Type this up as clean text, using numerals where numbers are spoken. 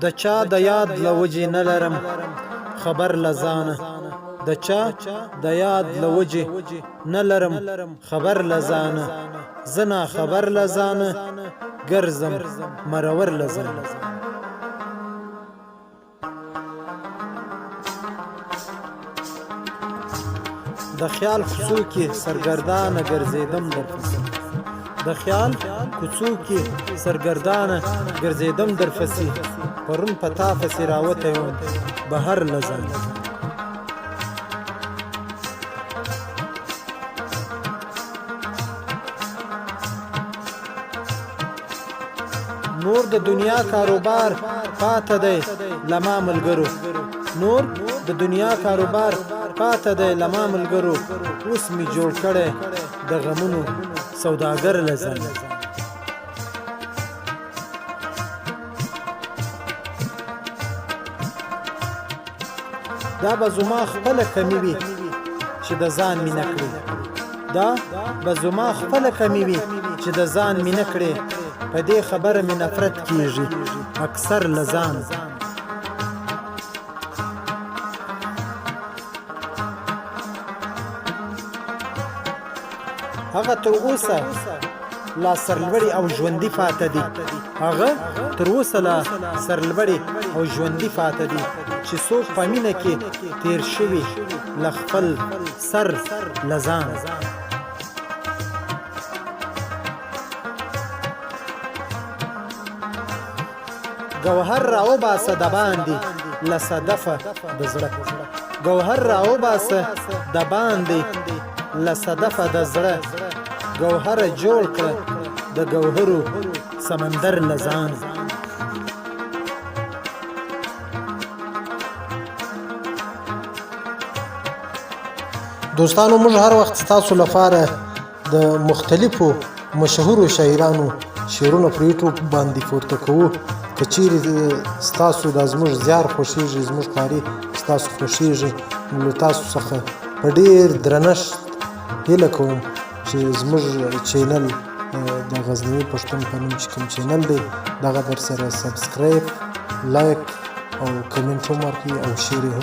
د چا د یاد له وجې نه لرم خبر له ځانه د چا د یاد له وجې نه لرم خبر له ځانه زه ناخبر له ځانه ګرځم مرور له ځانه د خیال کوڅو کې سرګردانه ګرځېدم درپسې د خیال کوڅو کې سرګردانه ګرځېدم درپسې پرون په تا پسې راوتی وم بهر له ځانه نور د دنیا کاروبار پاته دی له ما ملګرو نور د دنیا کاروبار پاته دی له ما ملګرو اوس مې جوړ کړی د غمونو سوداګر له ځانه دا به زما خپله کمي وي چې د ځان مې نه کړې دا به زما خپله کمي وي چې د ځان مې نه کړې په دې خبره مې نفرت کېږي اکثر له ځان هغه تر اوسه لا سرلوړي او ژوندي پاته دي هغه تر اوسه لا سرلوړي او ژوندي پاته دي چې څوک په مینه کې تیر شوي له خپل سر له ځان ګوهر راوباسه د باندې له صدفه د زړه ګوهر راوباسه د باندې له صدفه د زړه ګوهره جوړ کړه د ګوهرو سمندر له ځان دوستانو موږ هر وخت ستاسو لپاره د مختلفو مشهورو شاعرانو شعرونه پر یوټیوب باندې پورته کوو که چیرې ستاسو دا زموږ زیار خوښیږي زموږ کاري ستاسو خوښیږي نو له تاسو څخه په ډېر درنښت هیله کوم چې زموږ چینل د غزنوي پښتون په نوم چې کوم چینل دی دغه در سره سبسکرایب لایک او کمنټ هم ورکړئ او شیر هم